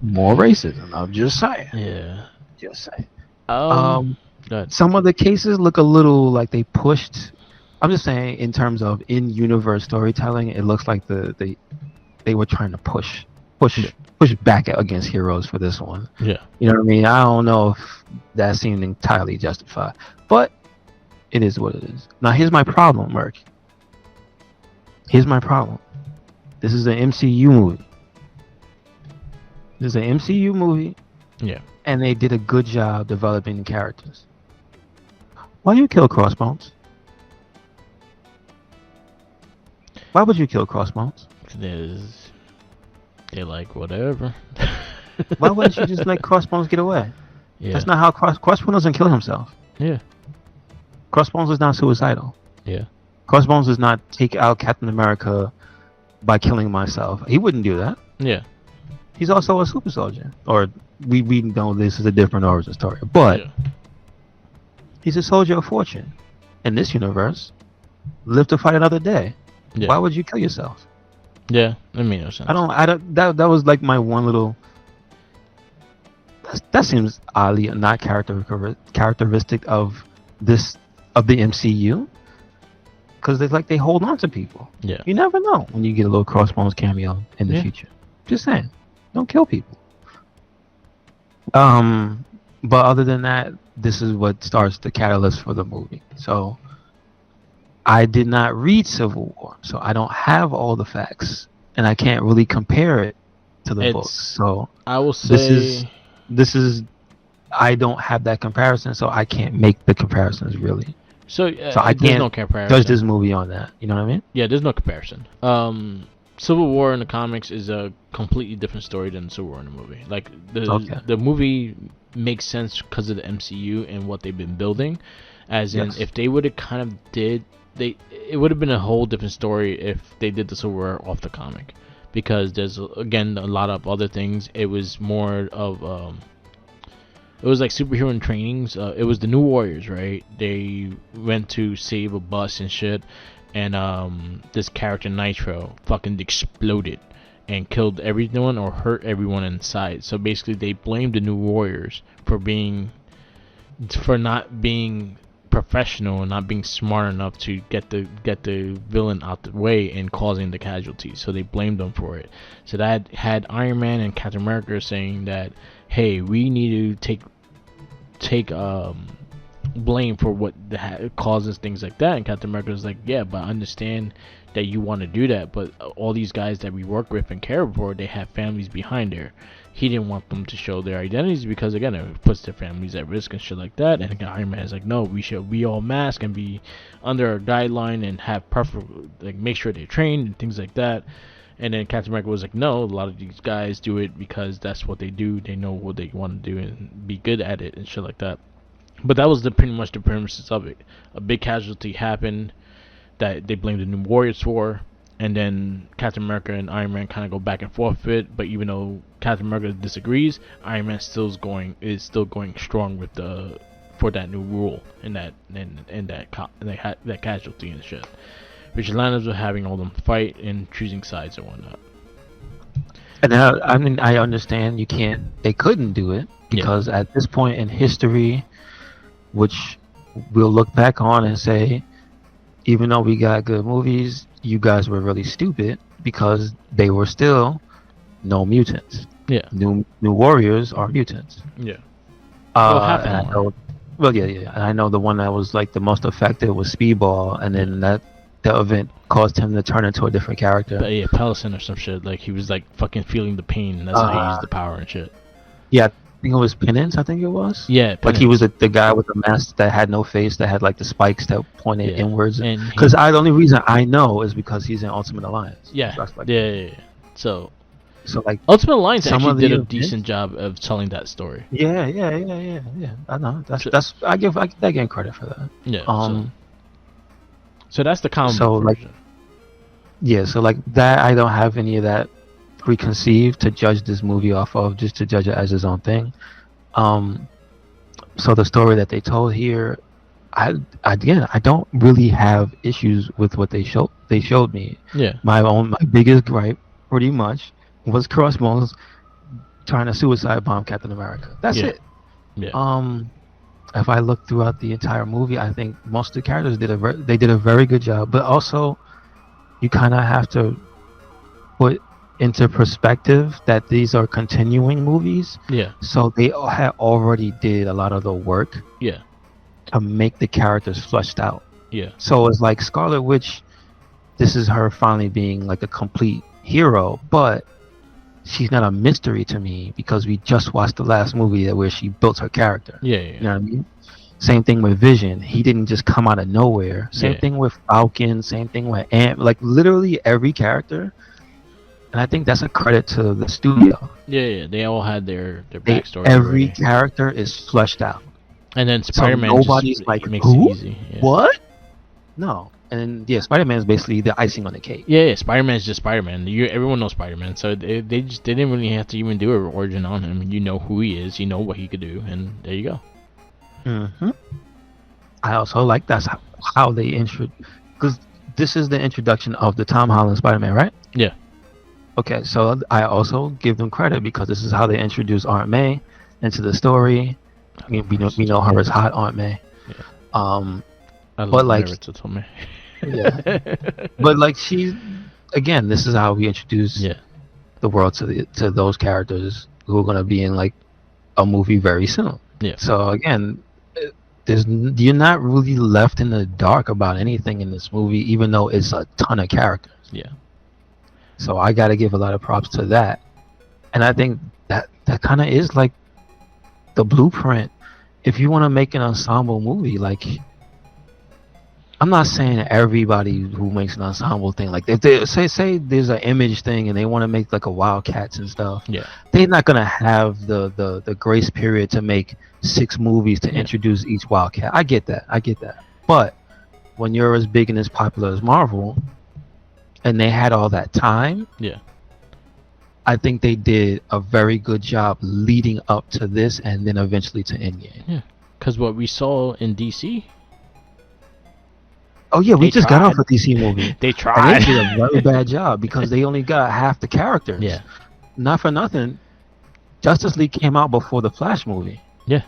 more racism. I'm just saying. Yeah. Just saying. Good. Some of the cases look a little like they pushed. I'm just saying, in terms of in-universe storytelling, it looks like they were trying to push back against heroes for this one. Yeah. You know what I mean? I don't know if that seemed entirely justified, but it is what it is. Now, here's my problem, Merc. Here's my problem. This is an MCU movie. This is an MCU movie. Yeah. And they did a good job developing the characters. Why you kill Crossbones? Why would you kill Crossbones? They're like, whatever. Why wouldn't you just let Crossbones get away? Yeah. That's not how Crossbones doesn't kill himself. Yeah. Crossbones is not suicidal. Yeah. Crossbones does not take out Captain America by killing myself. He wouldn't do that. Yeah. He's also a super soldier. Or we know this is a different origin story. But he's a soldier of fortune. In this universe, live to fight another day. Yeah. Why would you kill yourself? Yeah, that made no sense. I don't. That was like my one little. That seems oddly not characteristic of the MCU. Because they hold on to people. Yeah. You never know when you get a little Crossbones cameo in the future. Just saying, don't kill people. But other than that, this is what starts the catalyst for the movie. So I did not read Civil War, so I don't have all the facts, and I can't really compare it to the books. So I will say this is I don't have that comparison, so I can't make the comparisons really. So I there's can't no comparison. judge this movie on that. You know what I mean? Yeah, there's no comparison. Civil War in the comics is a completely different story than Civil War in the movie. Like the movie makes sense because of the MCU and what they've been building. As in, if they would have kind of it would have been a whole different story if they did the Civil War off the comic, because there's again a lot of other things. It was more of it was like superhero in trainings. It was the New Warriors, right? They went to save a bus and shit, and this character Nitro fucking exploded and killed everyone or hurt everyone inside. So basically, they blamed the New Warriors for not being professional and not being smart enough to get the villain out the way and causing the casualties. So they blamed them for it. So that had Iron Man and Captain America saying that, hey, we need to take blame for what causes things like that. And Captain America was like, yeah, but I understand that you want to do that, but all these guys that we work with and care for, they have families behind there. He didn't want them to show their identities because, again, it puts their families at risk and shit like that. And Iron Man is like, no, we should be all masked and be under a guideline and have make sure they're trained and things like that. And then Captain America was like, no, a lot of these guys do it because that's what they do. They know what they want to do and be good at it and shit like that. But that was pretty much the premises of it. A big casualty happened that they blamed the New Warriors for, and then Captain America and Iron Man kind of go back and forth with it. But even though Captain America disagrees, Iron Man is still going strong with for that new rule and that casualty and shit, which lands with having all them fight and choosing sides and whatnot. And I mean, I understand they couldn't do it because at this point in history, which we'll look back on and say, even though we got good movies, you guys were really stupid because they were still no mutants. Yeah. New Warriors are mutants. Yeah. And I know the one that was like the most effective was Speedball, and then the event caused him to turn into a different character. But yeah, Pelison or some shit. Like he was like fucking feeling the pain, and that's how he used the power and shit. Yeah, I think it was Penance. I think it was. Yeah, like he was the guy with the mask that had no face, that had like the spikes that pointed inwards. Because the only reason I know is because he's in Ultimate Alliance. Yeah, So like Ultimate Alliance actually did a decent job of telling that story. Yeah. I know. That's I give that game credit for that. Yeah. So that's the comic book version. So like that, I don't have any of that preconceived to judge this movie off of, just to judge it as its own thing. So the story that they told here, I don't really have issues with what they showed me. Yeah. My biggest gripe, pretty much, was Crossbones trying to suicide bomb Captain America. That's it. Yeah. If I look throughout the entire movie, I think most of the characters did a very good job. But also, you kind of have to put into perspective that these are continuing movies. Yeah. So they had already did a lot of the work. Yeah. To make the characters fleshed out. Yeah. So it's like Scarlet Witch, this is her finally being like a complete hero, but she's not a mystery to me because we just watched the last movie where she built her character. Yeah. You know what I mean? Same thing with Vision. He didn't just come out of nowhere. Same thing with Falcon. Same thing with Ant. Like literally every character. And I think that's a credit to the studio. Yeah. They all had their backstory. Every character is fleshed out. And then Spider-Man nobody's like, makes who? it easy. Yeah. What? No. And Spider-Man is basically the icing on the cake. Yeah, Spider-Man is just Spider-Man. Everyone knows Spider-Man, so they didn't really have to even do an origin on him. You know who he is, you know what he could do, and there you go. Mm-hmm. I also like that's how they because this is the introduction of the Tom Holland Spider-Man, right? Yeah. Okay, so I also give them credit because this is how they introduce Aunt May into the story. I mean, we know her as hot Aunt May. Yeah. I love May. Yeah. But like this is how we introduce the world to those characters who are gonna be in like a movie very soon. Yeah. So again, you're not really left in the dark about anything in this movie, even though it's a ton of characters. Yeah. So I gotta give a lot of props to that, and I think that kind of is like the blueprint. If you want to make an ensemble movie, like. I'm not saying everybody who makes an ensemble thing, like if they say there's an Image thing and they want to make like a Wildcats and stuff, they're not gonna have the grace period to make 6 movies to introduce each Wildcat. I get that. But when you're as big and as popular as Marvel, and they had all that time, I think they did a very good job leading up to this and then eventually to Endgame. Yeah, because what we saw in DC. Oh yeah, we just got off a DC movie. They tried. And they did a very bad job because they only got half the characters. Yeah. Not for nothing, Justice League came out before the Flash movie. Yeah.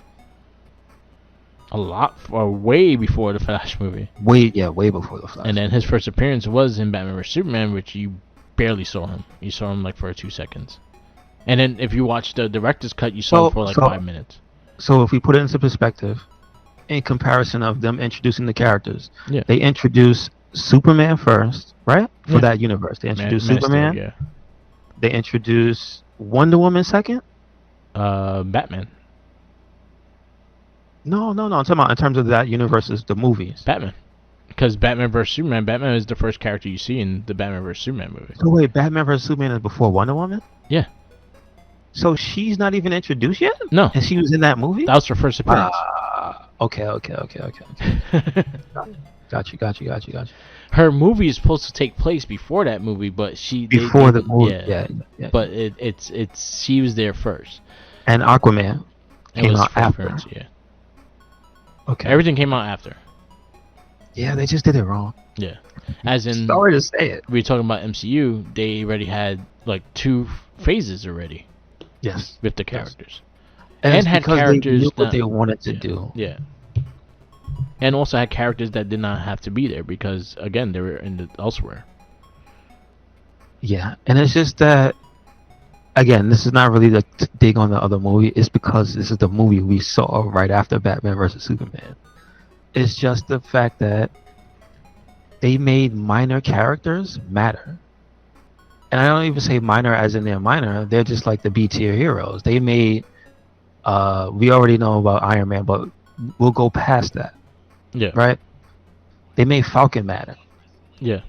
Way before the Flash movie. Way before the Flash. And then his first appearance was in Batman vs Superman, which you barely saw him. You saw him like for 2 seconds. And then if you watch the director's cut, you saw him for like 5 minutes. So if we put it into perspective, in comparison of them introducing the characters, they introduced Superman first, right? For that universe, they introduced Superman. Yeah. They introduced Wonder Woman second. Batman. No. I'm talking about in terms of that universe, is the movies. Batman. Because Batman vs Superman, Batman is the first character you see in the Batman vs Superman movie. So wait, Batman vs Superman is before Wonder Woman? Yeah. So she's not even introduced yet? No. And she was in that movie? That was her first appearance. Okay. Got you. Her movie is supposed to take place before that movie, but Before the movie, yeah. But it's she was there first. And Aquaman It came was out first after. appearance, yeah. Okay. Everything came out after. Yeah, they just did it wrong. Yeah. As in, sorry to say it. we're talking about MCU. They already had like 2 phases already. Yes. With the characters. And had because characters they knew what that- they wanted to yeah, do. Yeah. And also had characters that did not have to be there because again they were elsewhere. Yeah, and it's just that. Again, this is not really the dig on the other movie. It's because this is the movie we saw right after Batman vs Superman. It's just the fact that they made minor characters matter. And I don't even say minor as in they're minor. They're just like the B tier heroes. They made. We already know about Iron Man, but we'll go past that. Yeah. Right? They made Falcon matter. Yeah.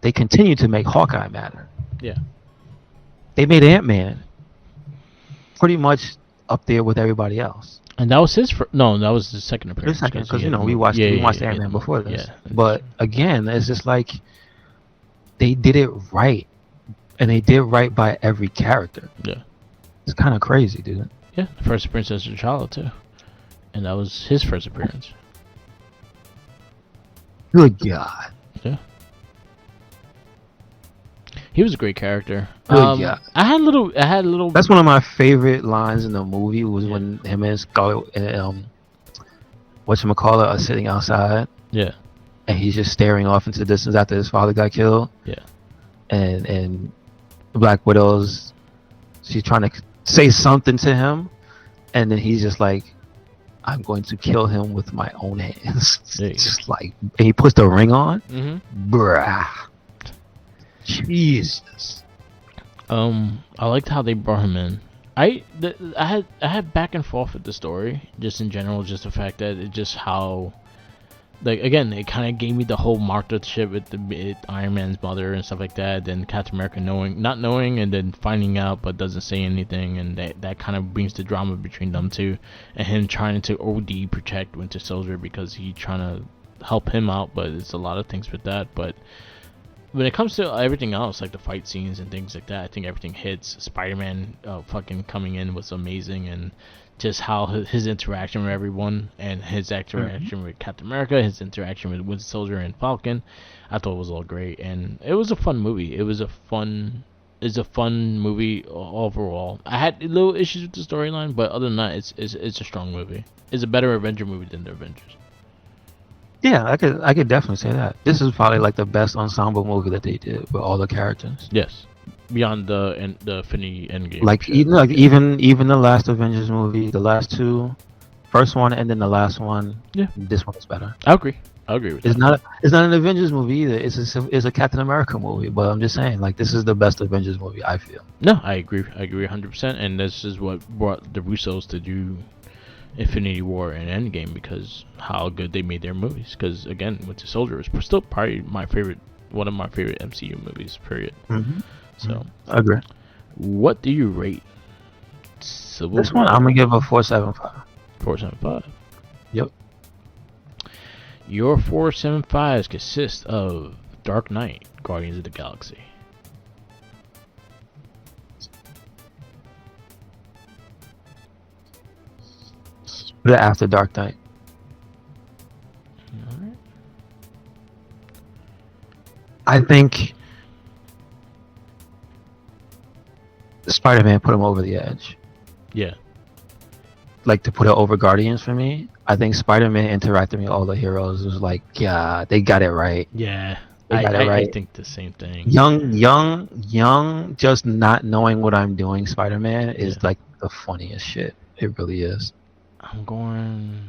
They continue to make Hawkeye matter. Yeah. They made Ant-Man pretty much up there with everybody else. And that was his no, that was the second appearance. Because we watched Ant-Man before this. Yeah. But again, it's just like they did it right, and they did right by every character. Yeah. It's kind of crazy, dude. Yeah, the first appearance as T'Challa too, and that was his first appearance. Good God. Yeah. He was a great character. Good God. I had a little. That's one of my favorite lines in the movie was when him and Scarlet and whatchamacallit are sitting outside. Yeah. And he's just staring off into the distance after his father got killed. Yeah. And Black Widow's, she's trying to say something to him, and then he's just like, I'm going to kill him with my own hands. It's just like, and he puts the ring on. Mm-hmm. Bruh. Jesus. I liked how they brought him in. I had back and forth with the story, just in general, just the fact that it just how, like, again, it kind of gave me the whole Martha shit with Iron Man's mother and stuff like that. Then Captain America not knowing, and then finding out but doesn't say anything, and that kind of brings the drama between them two, and him trying to OD protect Winter Soldier because he's trying to help him out, but it's a lot of things with that. But when it comes to everything else, like the fight scenes and things like that, I think everything hits. Spider-Man fucking coming in was amazing, and just how his interaction with everyone, and his interaction with Captain America, his interaction with Winter Soldier and Falcon, I thought it was all great, and it was a fun movie. It's a fun movie overall. I had little issues with the storyline, but other than that, it's a strong movie. It's a better Avenger movie than the Avengers. Yeah, I could definitely say that. This is probably like the best ensemble movie that they did with all the characters. Yes, beyond the Infinity Endgame. Like even the last Avengers movie, the last two, first one and then the last one. Yeah, this one is better. I agree with that. It's not an Avengers movie either. It's a Captain America movie. But I'm just saying, like, this is the best Avengers movie, I feel. No, I agree 100%. And this is what brought the Russos to do Infinity War and Endgame, because how good they made their movies. Because again, Winter Soldier is still probably one of my favorite MCU movies. Period. Mm-hmm. So I agree. What do you rate Civil War? This one I'm gonna give a 4.75. 4.75. Yep. Your 4.75s consist of Dark Knight, Guardians of the Galaxy. The after Dark Knight. Alright. I think Spider-Man put him over the edge. Yeah. Like, to put it over Guardians for me, I think Spider-Man interacting with all the heroes was like, yeah, they got it right. Yeah. They got it right. I think the same thing. Young, just not knowing what I'm doing Spider-Man is like the funniest shit. It really is. I'm going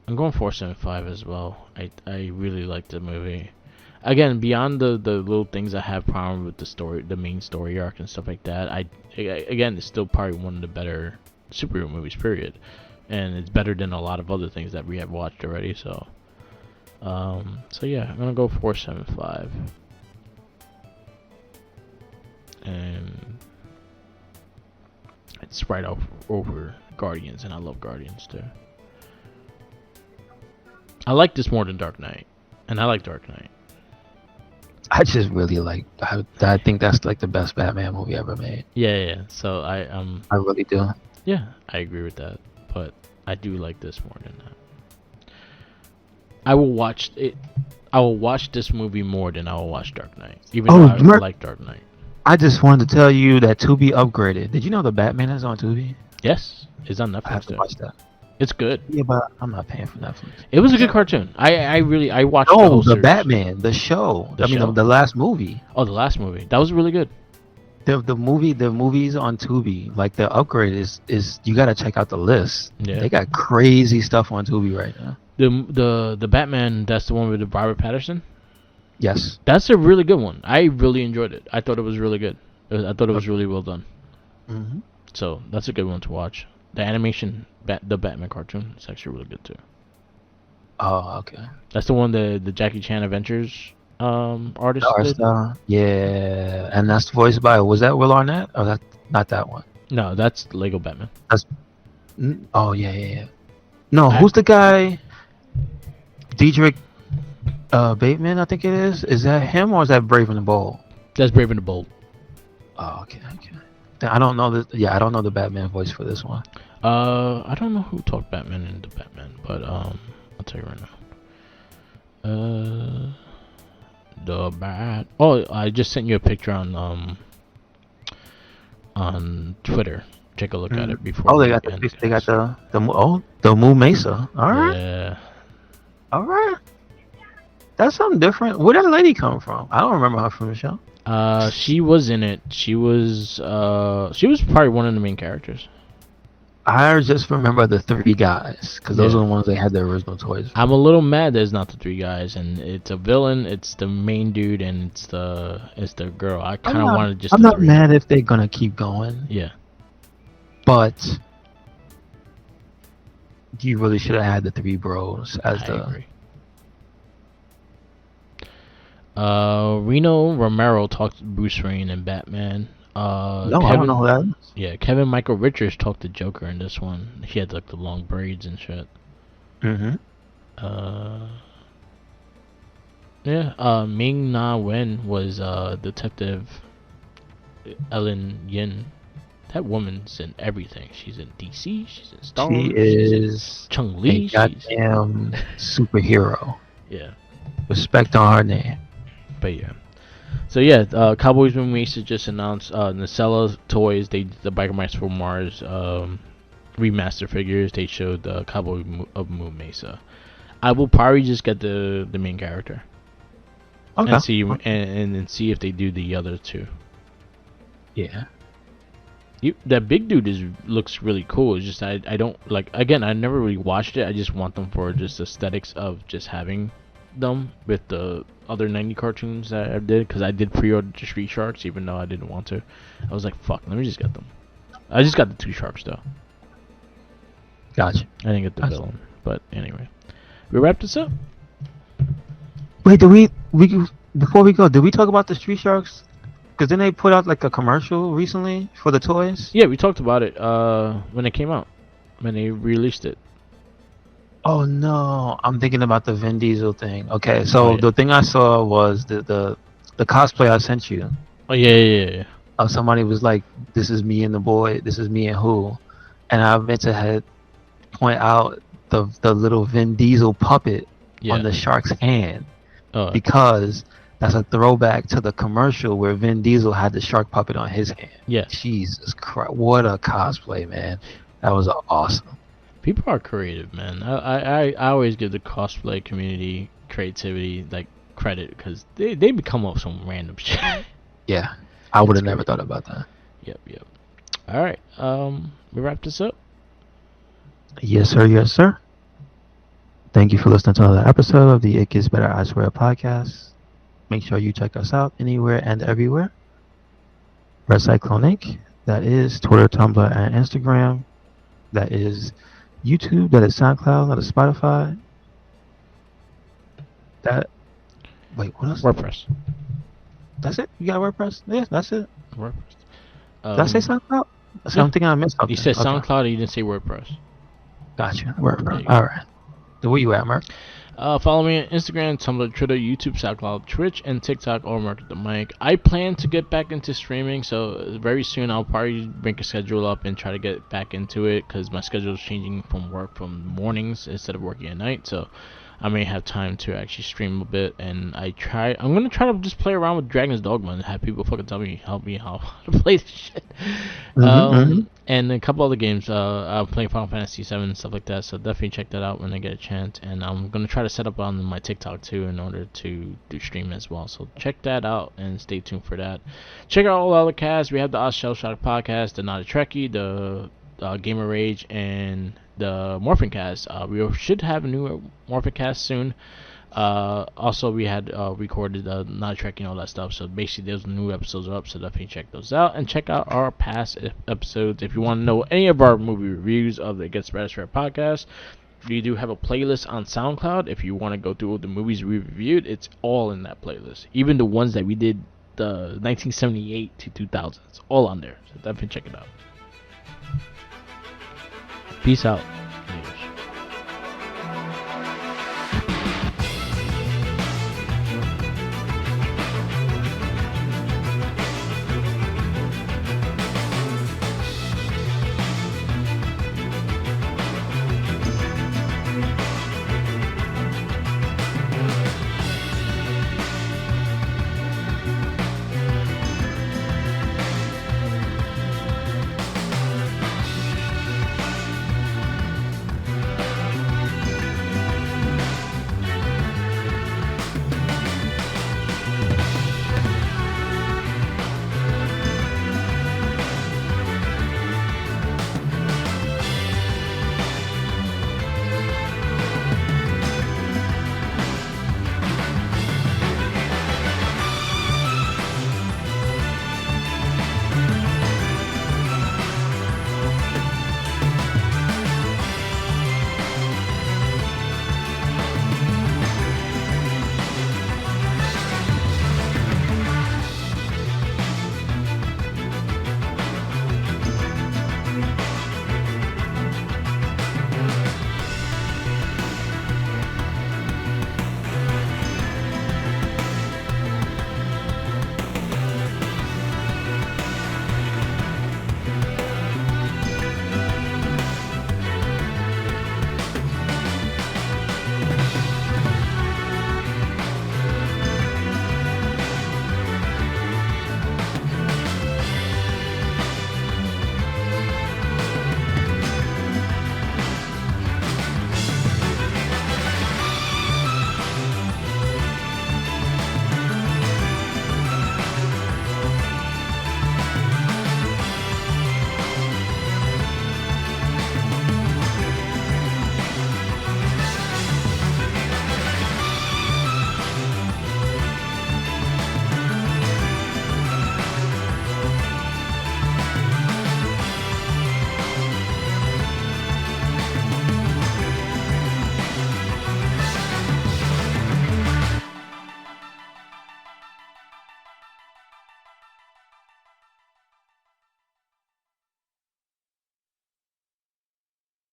4.75 as well. I really like the movie. Again, beyond the little things I have problem with the story, the main story arc and stuff like that, again, it's still probably one of the better superhero movies, period. And it's better than a lot of other things that we have watched already, so yeah, I'm gonna go 4.75. And it's right over Guardians, and I love Guardians too. I like this more than Dark Knight, and I like Dark Knight. I just really like. I think that's like the best Batman movie ever made. Yeah. So I really do. Yeah, I agree with that, but I do like this more than that. I will watch it. I will watch this movie more than I will watch Dark Knight, even though I like Dark Knight. I just wanted to tell you that Tubi upgraded. Did you know the Batman is on Tubi? Yes, it's on Netflix. I have to watch that. It's good. Yeah, but I'm not paying for Netflix. It was a good cartoon. I watched the whole series. Batman, the show. The last movie. Oh, the last movie. That was really good. The movies on Tubi, like the upgrade is you gotta check out the list. Yeah. They got crazy stuff on Tubi right now. The Batman, that's the one with the Robert Pattinson. Yes. That's a really good one. I really enjoyed it. I thought it was really good. I thought it was really well done. Mm-hmm. So that's a good one to watch. The animation, the Batman cartoon, it's actually really good too. Oh, okay. That's the one the Jackie Chan Adventures artist did? Yeah, and that's voiced by, was that Will Arnett? Or that not that one? No, that's Lego Batman. Oh yeah. No, who's the guy? Diedrich Bateman, I think it is. Is that him or is that Brave and the Bold? That's Brave and the Bold. Oh, okay. I don't know this. Yeah, I don't know the Batman voice for this one. I don't know who talked Batman into Batman, but I'll tell you right now. The Bat. Oh, I just sent you a picture on Twitter. Take a look at it before. Oh, they got the Moo Mesa. All right. Yeah. All right. That's something different. Where did that lady come from? I don't remember her from the show. She was in it. She was probably one of the main characters. I just remember the three guys because those are the ones they had the original toys. I'm a little mad there's not the three guys, and it's a villain, it's the main dude, and it's the girl. I kind of wanted just. I'm not mad if they're gonna keep going. Yeah. But you really should have had the three bros as I agree. Reno Romero talked to Bruce Wayne and Batman. I don't know who that is. Yeah, Kevin Michael Richards talked to Joker in this one. He had like the long braids and shit. Mm-hmm. Ming Na Wen was Detective Ellen Yin. That woman's in everything. She's in DC. She's in Star Wars. She is Chung Li. A goddamn superhero. Yeah. Respect on her name. But yeah. So yeah, Cowboys Moo Mesa just announced Nacella Toys. The Biker Mice from Mars remaster figures. They showed the Cowboy of Moo Mesa. I will probably just get the main character. Okay. And see and see if they do the other two. Yeah. That big dude looks really cool. It's just I don't like. Again, I never really watched it. I just want them for just aesthetics of just having them with the other 90 cartoons that I did, because I did pre-order the Street Sharks even though I didn't want to. I was like, fuck, let me just get them. I just got the 2 Sharks though. Gotcha. I didn't get the villain, but anyway, we wrap this up. Wait, before we go, did we talk about the Street Sharks? Because then they put out like a commercial recently for the toys. Yeah, we talked about it when it came out, when they released it. Oh no, I'm thinking about the Vin Diesel thing. Okay, so the thing I saw was the cosplay I sent you. Oh yeah. Somebody was like, "This is me and the boy. This is me and who," and I meant to point out the little Vin Diesel puppet on the shark's hand because that's a throwback to the commercial where Vin Diesel had the shark puppet on his hand. Yeah. Jesus Christ, what a cosplay, man! That was awesome. People are creative, man. I always give the cosplay community creativity like credit because they become up some random shit. Yeah, I would have never thought about that. Yep. All right, we wrap this up. Yes, sir. Thank you for listening to another episode of the It Gets Better I Swear podcast. Make sure you check us out anywhere and everywhere. RedCycloneInc. That is Twitter, Tumblr, and Instagram. That is YouTube, that is SoundCloud, that is Spotify. Wait, what else? WordPress. That's it? You got WordPress? Yeah, that's it. WordPress. Did I say SoundCloud? So I'm thinking I missed something. You said SoundCloud, and you didn't say WordPress. Gotcha. WordPress. All right. So where you at, Mark? Follow me on Instagram, Tumblr, Twitter, YouTube, SoundCloud, Twitch, and TikTok, or Market the Mic. I plan to get back into streaming, so very soon I'll probably make a schedule up and try to get back into it, because my schedule is changing from work from mornings instead of working at night, so I may have time to actually stream a bit. And I'm gonna try to just play around with Dragon's Dogma and have people fucking help me how to play this shit. And a couple other games. I'm playing Final Fantasy 7 and stuff like that, so definitely check that out when I get a chance. And I'm gonna try to set up on my TikTok too in order to do stream as well. So check that out and stay tuned for that. Check out all the other casts. We have the Oz Shell Shock podcast, the Not a Trekkie, the Gamer Rage, and the Morphin Cast. We should have a new Morphin Cast soon. Also, we had recorded Not Tracking, all that stuff. So basically, those new episodes are up. So definitely check those out and check out our past episodes if you want to know any of our movie reviews of the Get Spread podcast. We do have a playlist on SoundCloud. If you want to go through all the movies we reviewed, it's all in that playlist. Even the ones that we did the 1978 to 2000, it's all on there. So definitely check it out. Peace out.